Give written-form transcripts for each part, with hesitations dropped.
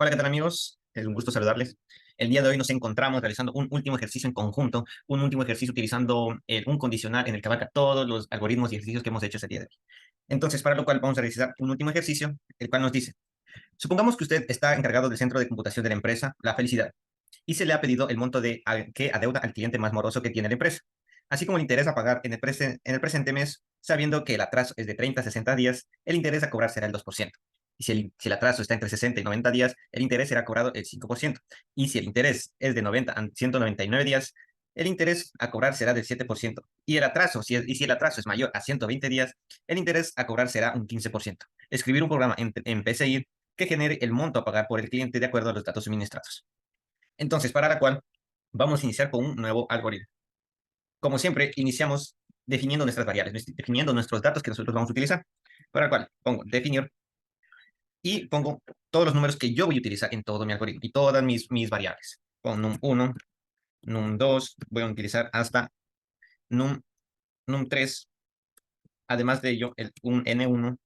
Hola, ¿qué tal amigos? Es un gusto saludarles. El día de hoy nos encontramos realizando un último ejercicio en conjunto, un último ejercicio utilizando un condicional en el que abarca todos los algoritmos y ejercicios que hemos hecho ese día de hoy. Entonces, para lo cual vamos a realizar un último ejercicio, el cual nos dice, supongamos que usted está encargado del centro de computación de la empresa, La Felicidad, y se le ha pedido el monto que adeuda al cliente más moroso que tiene la empresa, así como el interés a pagar en el presente mes, sabiendo que el atraso es de 30 a 60 días, el interés a cobrar será el 2%. Y si el atraso está entre 60 y 90 días, el interés será cobrado el 5%. Y si el interés es de 90 a 199 días, el interés a cobrar será del 7%. Y si el atraso es mayor a 120 días, el interés a cobrar será un 15%. Escribir un programa en PCI que genere el monto a pagar por el cliente de acuerdo a los datos suministrados. Entonces, para la cual vamos a iniciar con un nuevo algoritmo. Como siempre, iniciamos definiendo nuestras variables, definiendo nuestros datos que nosotros vamos a utilizar. Para la cual pongo definir y pongo todos los números que yo voy a utilizar en todo mi algoritmo y todas mis variables. Con num1, num2, voy a utilizar hasta num3. Además de ello, un n1,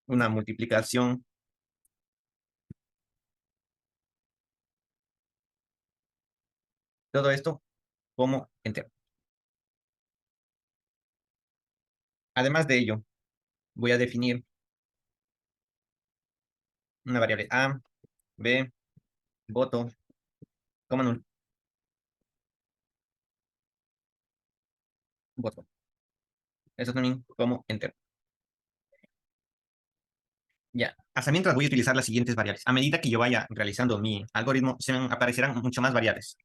una multiplicación, todo esto como entero. Además de ello, voy a definir una variable a, b, voto, coma null, voto. Eso también como entero. Ya. Hasta mientras voy a utilizar las siguientes variables. A medida que yo vaya realizando mi algoritmo, se me aparecerán mucho más variables.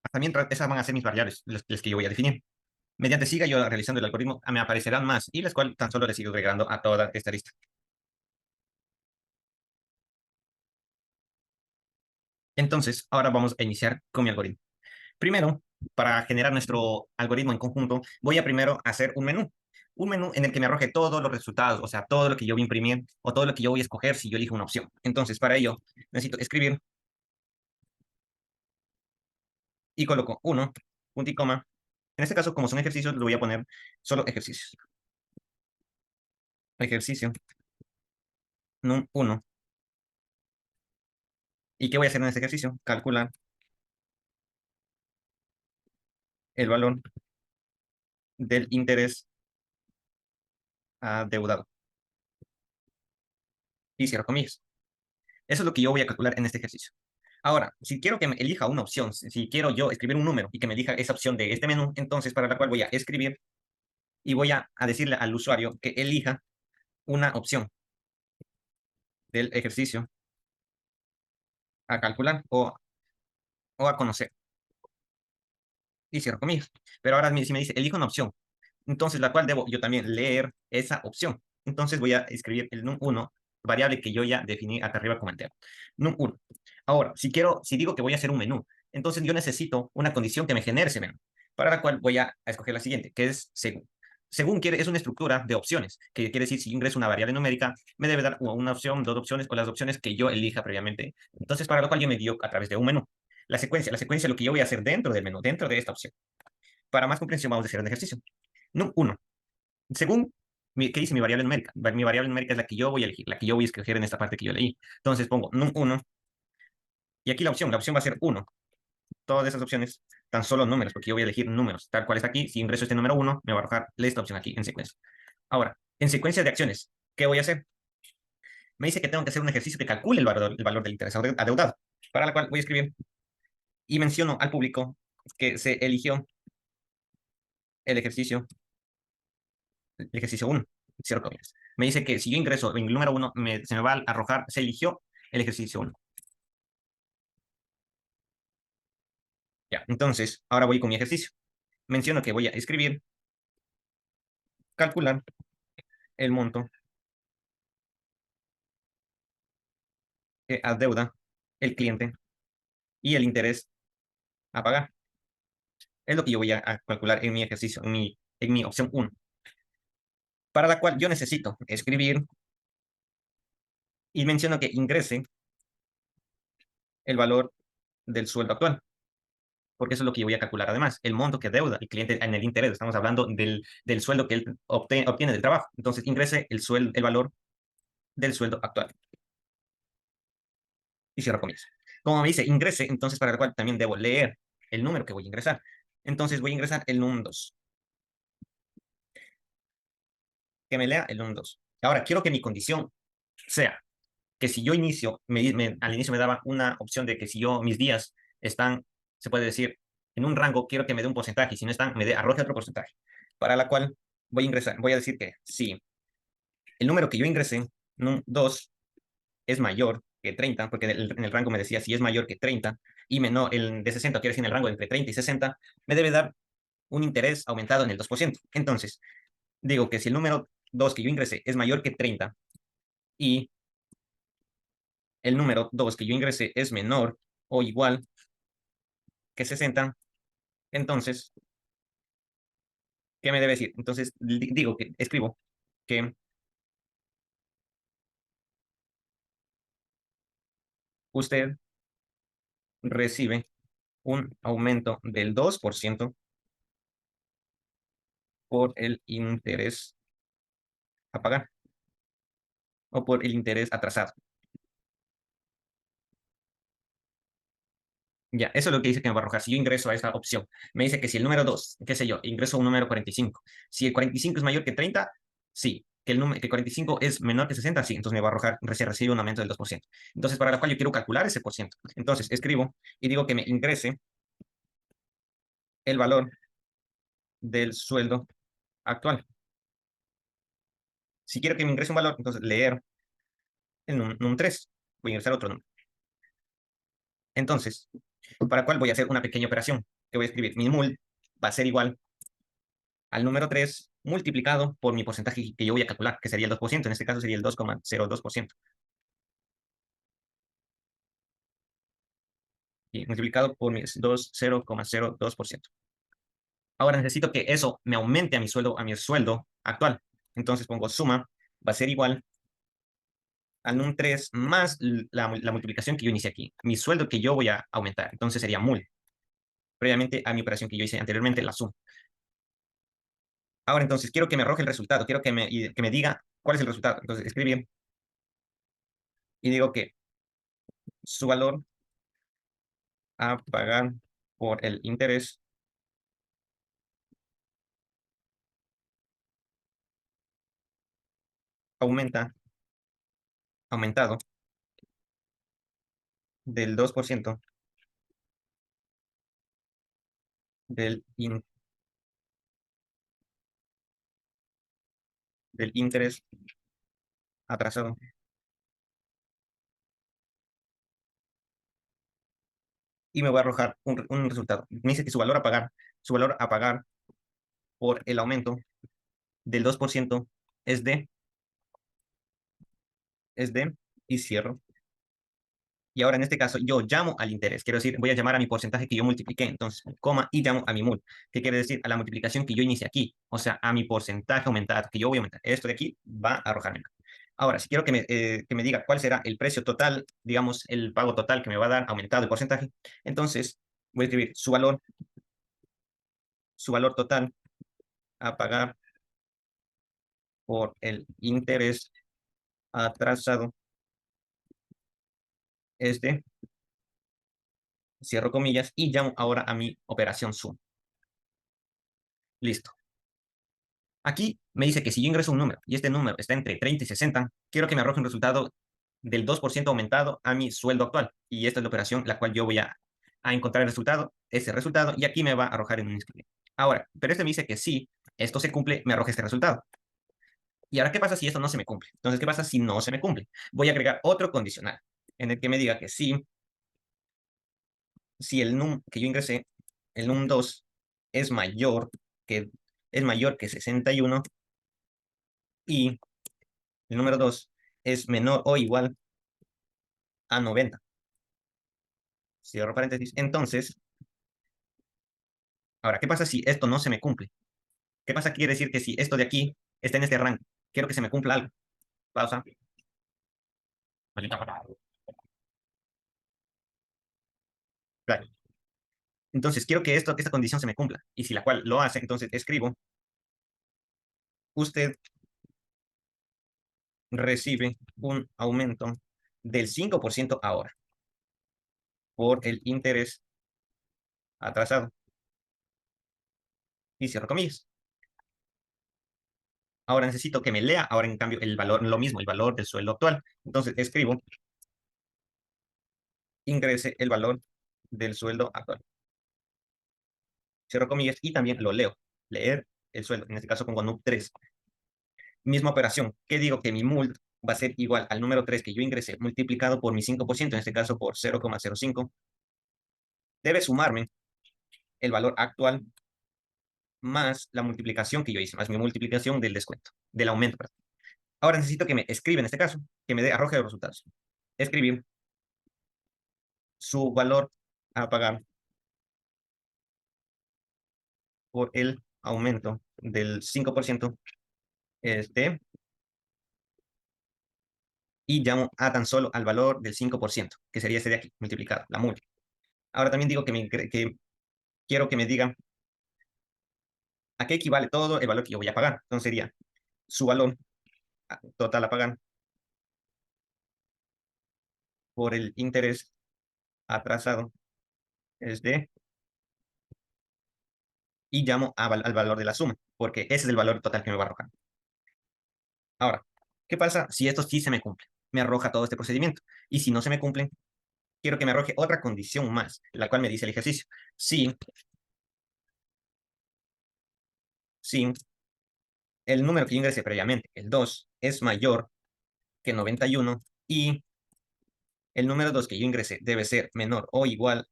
Hasta mientras, esas van a ser mis variables, las que yo voy a definir. Mediante siga yo realizando el algoritmo, me aparecerán más, y las cuales tan solo le sigo agregando a toda esta lista. Entonces, ahora vamos a iniciar con mi algoritmo. Primero, para generar nuestro algoritmo en conjunto, voy a primero hacer un menú. Un menú en el que me arroje todos los resultados, o sea, todo lo que yo voy a imprimir o todo lo que yo voy a escoger si yo elijo una opción. Entonces, para ello, necesito escribir y coloco uno, punto y coma. En este caso, como son ejercicios, le voy a poner solo ejercicios. Ejercicio num 1. ¿Y qué voy a hacer en este ejercicio? Calcular el valor del interés adeudado. Y cierro comillas. Eso es lo que yo voy a calcular en este ejercicio. Ahora, si quiero que me elija una opción, si quiero yo escribir un número y que me elija esa opción de este menú, entonces para la cual voy a escribir y voy a decirle al usuario que elija una opción del ejercicio a calcular o a conocer. Y cierro comillas. Pero ahora si me dice, elija una opción, entonces la cual debo yo también leer esa opción. Entonces voy a escribir el num1, variable que yo ya definí acá arriba como entero. Num1. Ahora, si digo que voy a hacer un menú, entonces yo necesito una condición que me genere ese menú, para la cual voy a escoger la siguiente, que es según. Según es una estructura de opciones, que quiere decir si yo ingreso una variable numérica, me debe dar una opción, dos opciones o las opciones que yo elija previamente. Entonces, para lo cual yo me guío a través de un menú. La secuencia es lo que yo voy a hacer dentro del menú, dentro de esta opción. Para más comprensión, vamos a hacer un ejercicio. Num1. Según ¿qué dice mi variable numérica? Mi variable numérica es la que yo voy a elegir, la que yo voy a escoger en esta parte que yo leí. Entonces pongo num1 y aquí la opción va a ser 1. Todas esas opciones, tan solo números, porque yo voy a elegir números, tal cual está aquí. Si ingreso este número 1, me va a arrojar esta opción aquí en secuencia. Ahora, en secuencia de acciones, ¿qué voy a hacer? Me dice que tengo que hacer un ejercicio que calcule el valor del interés adeudado, para la cual voy a escribir y menciono al público que se eligió el ejercicio, el ejercicio 1. Cierro comillas. Me dice que si yo ingreso en el número 1, se me va a arrojar, se eligió el ejercicio 1. Ya, entonces, ahora voy con mi ejercicio. Menciono que voy a escribir, calcular el monto que adeuda el cliente y el interés a pagar. Es lo que yo voy a calcular en mi ejercicio, en mi opción 1, para la cual yo necesito escribir y menciono que ingrese el valor del sueldo actual, porque eso es lo que yo voy a calcular además, el monto que deuda el cliente en el interés. Estamos hablando del sueldo que él obtiene del trabajo. Entonces, ingrese el valor del sueldo actual. Y cierro comillas. Como me dice ingrese, entonces para lo cual también debo leer el número que voy a ingresar. Entonces voy a ingresar el num 2. Que me lea el num 2. Ahora, quiero que mi condición sea que si yo inicio, al inicio me daba una opción de que si yo, mis días están, se puede decir, en un rango, quiero que me dé un porcentaje, y si no están, arroje otro porcentaje, para la cual voy a ingresar, voy a decir que si el número que yo ingresé, num 2, es mayor que 30, porque en el rango me decía si es mayor que 30 y menor, el de 60, quiere decir en el rango entre 30 y 60, me debe dar un interés aumentado en el 2%. Entonces, digo que si el número 2 que yo ingresé es mayor que 30 y el número 2 que yo ingresé es menor o igual que 60, entonces, ¿qué me debe decir? Entonces, digo que escribo que usted recibe un aumento del 2% por el interés a pagar o por el interés atrasado. Ya, eso es lo que dice que me va a arrojar. Si yo ingreso a esta opción, me dice que si el número 2, qué sé yo, ingreso un número 45. Si el 45 es mayor que 30, sí. Que 45 es menor que 60, sí. Entonces me va a arrojar, se recibe un aumento del 2%. Entonces, para la cual yo quiero calcular ese por ciento. Entonces, escribo y digo que me ingrese el valor del sueldo actual. Si quiero que me ingrese un valor, entonces leer el num 3. Voy a ingresar otro número. Entonces, para la cual voy a hacer una pequeña operación, que voy a escribir mi mul va a ser igual al número 3 multiplicado por mi porcentaje que yo voy a calcular, que sería el 2%. En este caso sería el 2,02%. Y multiplicado por mi 0,02%. Ahora necesito que eso me aumente a mi sueldo actual. Entonces pongo suma, va a ser igual al num 3 más la multiplicación que yo inicié aquí. Mi sueldo que yo voy a aumentar. Entonces sería mul. Previamente a mi operación que yo hice anteriormente, la suma. Ahora entonces quiero que me arroje el resultado. Quiero que me diga cuál es el resultado. Entonces escribir y digo que su valor a pagar por el interés aumentado del 2% del, del interés atrasado. Y me va a arrojar un resultado. Me dice que su valor a pagar por el aumento del 2% es de, y cierro. Y ahora en este caso yo llamo al interés, quiero decir, voy a llamar a mi porcentaje que yo multipliqué, entonces, coma, y llamo a mi mul. ¿Qué quiere decir? A la multiplicación que yo inicié aquí, o sea, a mi porcentaje aumentado, que yo voy a aumentar. Esto de aquí va a arrojarme. Ahora, si quiero que me diga cuál será el precio total, digamos, el pago total que me va a dar aumentado el porcentaje, entonces voy a escribir su valor total a pagar por el interés atrasado es de, cierro comillas, y llamo ahora a mi operación sum. Listo. Aquí me dice que si yo ingreso un número y este número está entre 30 y 60, quiero que me arroje un resultado del 2% aumentado a mi sueldo actual. Y esta es la operación la cual yo voy a encontrar el resultado, ese resultado, y aquí me va a arrojar en un inscriptor. Ahora, pero este me dice que si esto se cumple, me arroja este resultado. ¿Y ahora qué pasa si esto no se me cumple? Entonces, ¿qué pasa si no se me cumple? Voy a agregar otro condicional en el que me diga que si el num que yo ingresé, el num 2, es mayor que, es mayor que 61 y el número 2 es menor o igual a 90. Cierro paréntesis. Entonces, ahora, ¿qué pasa si esto no se me cumple? ¿Qué pasa? Quiere decir que si esto de aquí está en este rango, quiero que se me cumpla algo. Pausa. Claro. Entonces, quiero que esta condición se me cumpla. Y si la cual lo hace, entonces escribo, usted recibe un aumento del 5% ahora por el interés atrasado. Y cierro comillas. Ahora necesito que me lea, ahora en cambio, el valor, lo mismo, el valor del sueldo actual. Entonces escribo, ingrese el valor del sueldo actual. Cierro comillas y también lo leo. Leer el sueldo. En este caso pongo NUP3. Misma operación. ¿Qué digo? Que mi MUL va a ser igual al número 3 que yo ingresé multiplicado por mi 5%, en este caso por 0,05. Debe sumarme el valor actual más la multiplicación que yo hice, más mi multiplicación del descuento, del aumento, perdón. Ahora necesito que me escriba en este caso, que me dé, arroje los resultados. Escribir su valor a pagar por el aumento del 5% este, y llamo a tan solo al valor del 5%, que sería este de aquí, multiplicado, la MUL. Ahora también digo que quiero que me digan a qué equivale todo el valor que yo voy a pagar. Entonces sería su valor total a pagar por el interés atrasado es de, y llamo al valor de la suma, porque ese es el valor total que me va a arrojar. Ahora, ¿qué pasa si esto sí se me cumple? Me arroja todo este procedimiento. Y si no se me cumplen, quiero que me arroje otra condición más, la cual me dice el ejercicio. Si el número que yo ingresé previamente, el 2, es mayor que 91 y el número 2 que yo ingresé debe ser menor o igual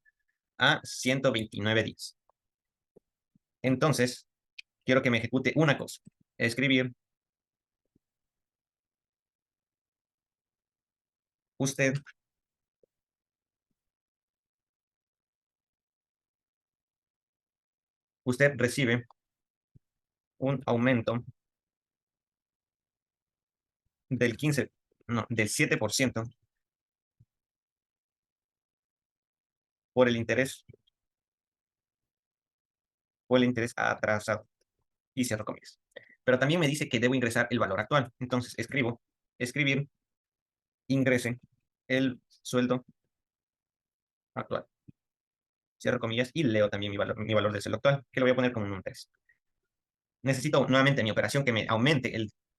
a 129 días. Entonces, quiero que me ejecute una cosa. Escribir, usted, usted recibe un aumento del 15, no, del 7% por el interés, por el interés atrasado. Y cierro comillas. Pero también me dice que debo ingresar el valor actual. Entonces escribir, ingrese el sueldo actual. Cierro comillas y leo también mi valor del sueldo actual, que lo voy a poner como un 3. Necesito nuevamente mi operación que me aumente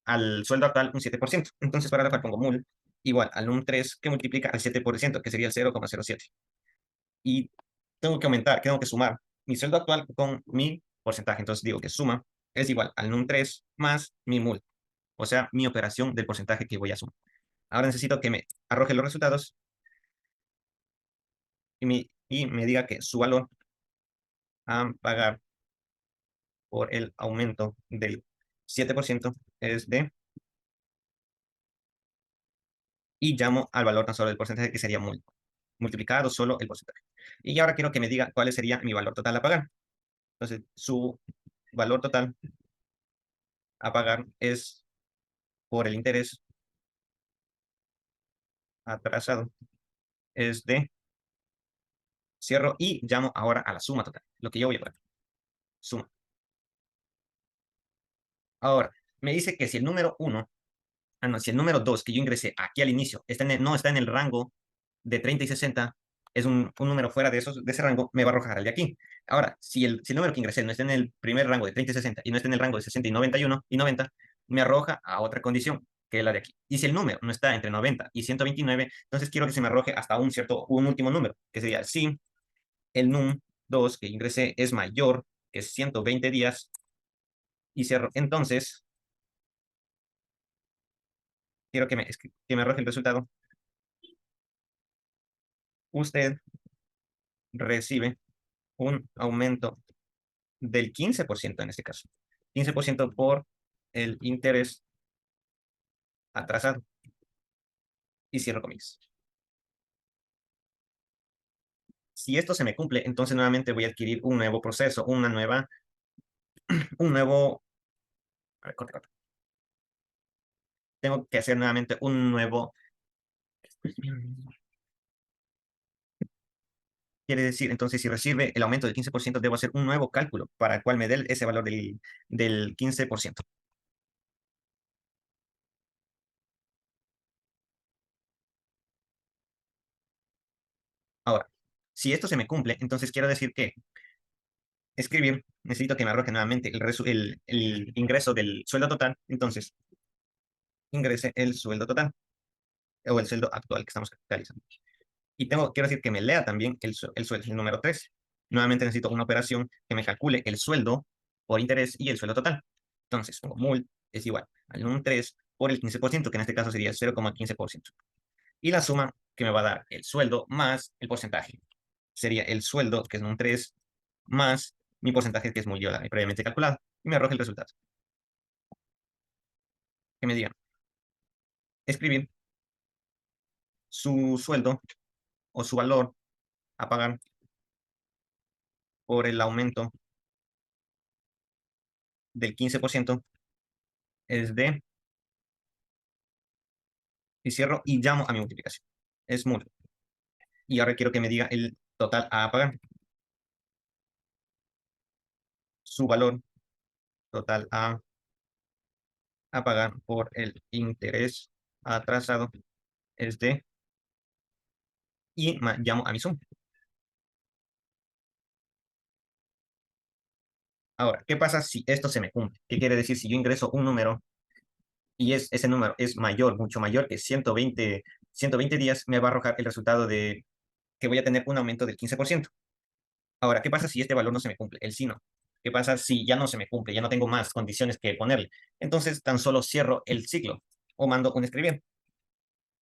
al sueldo actual un 7%. Entonces para la cual pongo mul igual al num3 que multiplica al 7%, que sería el 0,07. Y tengo que sumar mi sueldo actual con mi porcentaje. Entonces digo que suma es igual al num3 más mi mul, o sea, mi operación del porcentaje que voy a sumar. Ahora necesito que me arroje los resultados y me diga que su valor a pagar por el aumento del 7% es de, y llamo al valor tan solo del porcentaje que sería multiplicado solo el porcentaje. Y ahora quiero que me diga cuál sería mi valor total a pagar. Entonces, su valor total a pagar es por el interés atrasado. Es de, cierro y llamo ahora a la suma total, lo que yo voy a pagar. Suma. Ahora, me dice que si el número 1, no, si el número 2 que yo ingresé aquí al inicio no está en el rango de 30 y 60, es un número fuera de ese rango, me va a arrojar al de aquí. Ahora, si el número que ingresé no está en el primer rango de 30 y 60 y no está en el rango de 60 y 91 y 90, me arroja a otra condición, que es la de aquí. Y si el número no está entre 90 y 129, entonces quiero que se me arroje hasta un último número, que sería si el num2 que ingresé es mayor que 120 días y cierro. Entonces, quiero que me arroje el resultado. Usted recibe un aumento del 15% en este caso. 15% por el interés atrasado. Y cierro comillas. Si esto se me cumple, entonces nuevamente voy a adquirir un nuevo proceso, un nuevo, a ver, corta. Tengo que hacer nuevamente un nuevo, quiere decir, entonces si recibe el aumento del 15%, debo hacer un nuevo cálculo para el cual me dé ese valor del 15%. Si esto se me cumple, entonces quiero decir que escribir, necesito que me arroje nuevamente el ingreso del sueldo total. Entonces, ingrese el sueldo total o el sueldo actual que estamos capitalizando. Y quiero decir que me lea también el sueldo, el número 3. Nuevamente necesito una operación que me calcule el sueldo por interés y el sueldo total. Entonces, pongo mul es igual al número 3 por el 15%, que en este caso sería 0,15%. Y la suma que me va a dar el sueldo más el porcentaje. Sería el sueldo, que es un 3, más mi porcentaje, que es muy yo previamente calculado. Y me arroja el resultado. Que me diga, escribir su sueldo o su valor a pagar por el aumento del 15% es de, y cierro y llamo a mi multiplicación. Es mul. Y ahora quiero que me diga el total a pagar. Su valor total a pagar por el interés atrasado es de, y llamo a mi suma. Ahora, ¿qué pasa si esto se me cumple? ¿Qué quiere decir si yo ingreso un número y ese número es mayor, mucho mayor que 120 días, me va a arrojar el resultado de que voy a tener un aumento del 15%? Ahora, ¿qué pasa si este valor no se me cumple? El sí no. ¿Qué pasa si ya no se me cumple? Ya no tengo más condiciones que ponerle. Entonces, tan solo cierro el ciclo o mando un escribiente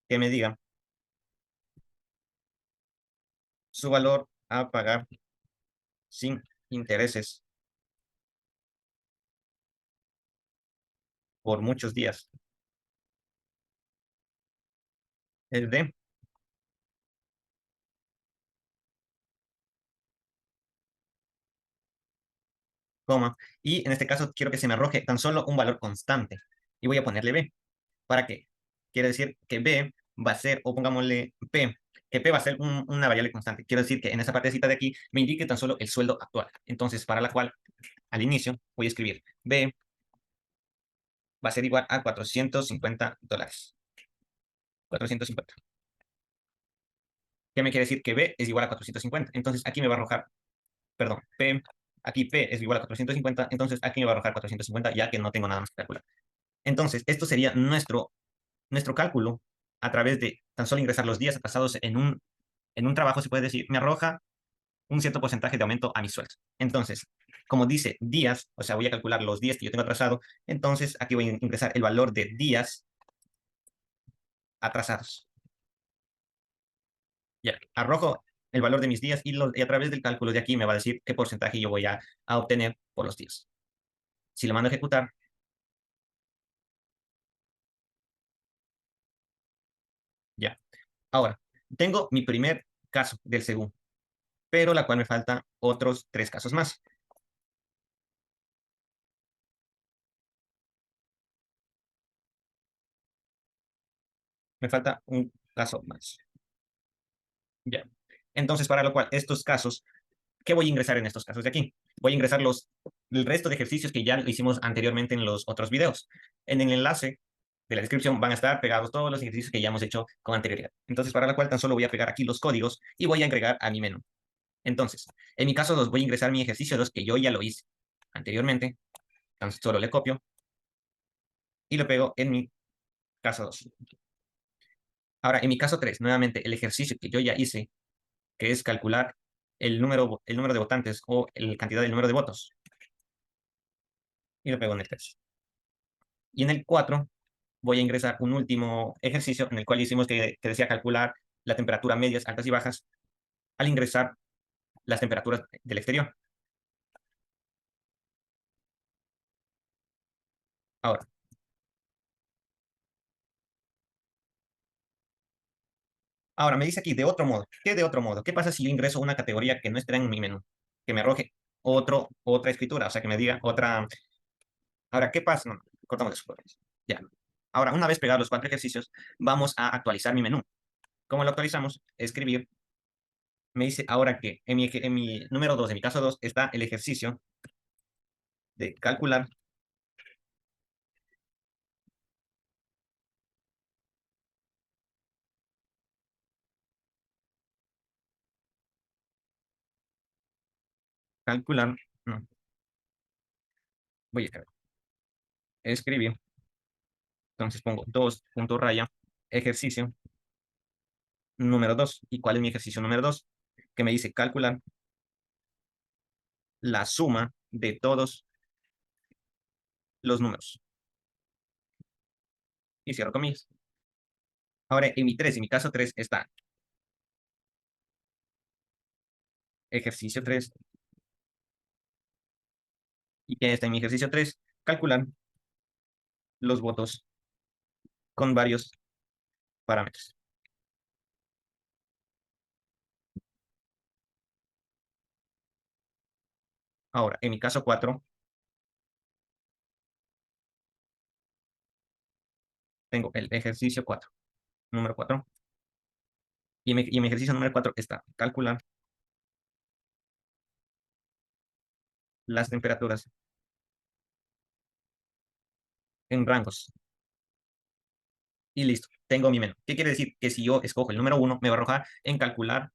que me diga su valor a pagar sin intereses por muchos días es de, coma, y en este caso quiero que se me arroje tan solo un valor constante y voy a ponerle b. ¿Para qué? Quiere decir que b va a ser, o pongámosle p, que p va a ser una variable constante. Quiero decir que en esa partecita de aquí me indique tan solo el sueldo actual. Entonces, para la cual al inicio voy a escribir b va a ser igual a $450. 450. ¿Qué me quiere decir? Que b es igual a 450. Entonces, aquí me va a arrojar, perdón, p, aquí p es igual a 450. Entonces, aquí me va a arrojar 450, ya que no tengo nada más que calcular. Entonces, esto sería nuestro cálculo a través de tan solo ingresar los días atrasados en un trabajo, se puede decir, me arroja un cierto porcentaje de aumento a mi sueldo. Entonces, como dice días, o sea, voy a calcular los días que yo tengo atrasado, entonces aquí voy a ingresar el valor de días atrasados. Ya, arrojo el valor de mis días y a través del cálculo de aquí me va a decir qué porcentaje yo voy a obtener por los días. Si lo mando a ejecutar, ya. Ahora, tengo mi primer caso del segundo, pero la cual me falta otros 3 casos más. Me falta un caso más. Ya. Entonces, para lo cual, estos casos, ¿qué voy a ingresar en estos casos de aquí? Voy a ingresar el resto de ejercicios que ya hicimos anteriormente en los otros videos. En el enlace de la descripción van a estar pegados todos los ejercicios que ya hemos hecho con anterioridad. Entonces, para la cual tan solo voy a pegar aquí los códigos y voy a agregar a mi menú. Entonces, en mi caso 2 voy a ingresar mi ejercicio 2 que yo ya lo hice anteriormente. Entonces, solo le copio y lo pego en mi caso 2. Ahora, en mi caso 3 nuevamente, el ejercicio que yo ya hice, que es calcular el número de votantes o la cantidad del número de votos. Y lo pego en el 3. Y en el 4 voy a ingresar un último ejercicio en el cual hicimos que decía calcular la temperatura medias, altas y bajas al ingresar las temperaturas del exterior. Ahora, ahora me dice aquí de otro modo. ¿Qué de otro modo? ¿Qué pasa si yo ingreso una categoría que no estará en mi menú? Que me arroje otra escritura, o sea, que me diga otra. Ahora, ¿qué pasa? No, no, cortamos eso. Ya. Ahora, una vez pegados los 4 ejercicios, vamos a actualizar mi menú. ¿Cómo lo actualizamos? Escribir. Me dice ahora que en mi número 2, en mi caso 2, está el ejercicio de calcular calcular, no, voy a escribir, entonces pongo 2 punto raya, ejercicio número 2. ¿Y cuál es mi ejercicio número 2? Que me dice calcular la suma de todos los números. Y cierro comillas. Ahora, en mi 3, en mi caso 3 está ejercicio 3. ¿Y qué está en mi ejercicio 3? Calcular los votos con varios parámetros. Ahora, en mi caso 4, tengo el ejercicio 4, número 4. Y en mi ejercicio número 4 está calcular las temperaturas en rangos. Y listo, tengo mi menú. ¿Qué quiere decir? Que si yo escojo el número 1, me va a arrojar en calcular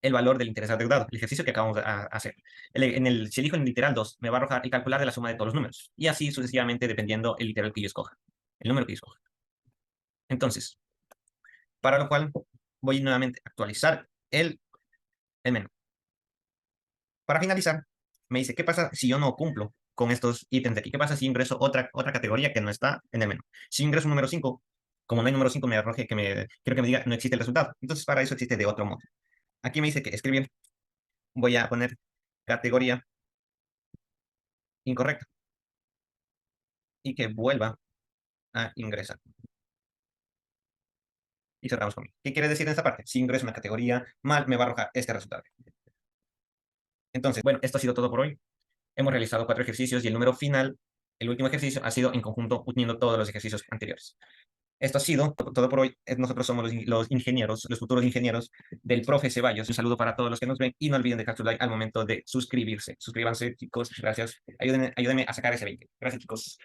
el valor del interés adeudado, el ejercicio que acabamos de hacer. Si elijo en el literal 2, me va a arrojar el calcular de la suma de todos los números. Y así sucesivamente dependiendo el literal que yo escoja, el número que yo escoja. Entonces, para lo cual voy nuevamente a actualizar el menú. Para finalizar, me dice, ¿qué pasa si yo no cumplo con estos ítems de aquí? ¿Qué pasa si ingreso otra categoría que no está en el menú? Si ingreso un número 5, como no hay número 5, me arroje quiero que me diga, no existe el resultado. Entonces, para eso existe de otro modo. Aquí me dice que escribir, voy a poner categoría incorrecta y que vuelva a ingresar. Y cerramos con. ¿Qué quiere decir en esta parte? Si ingreso una categoría mal, me va a arrojar este resultado. Entonces, bueno, esto ha sido todo por hoy. Hemos realizado 4 ejercicios y el número final, el último ejercicio, ha sido en conjunto uniendo todos los ejercicios anteriores. Esto ha sido todo por hoy. Nosotros somos los ingenieros, los futuros ingenieros del profe Ceballos. Un saludo para todos los que nos ven y no olviden dejar su like al momento de suscribirse. Suscríbanse, chicos. Gracias. Ayúdenme a sacar ese 20. Gracias, chicos.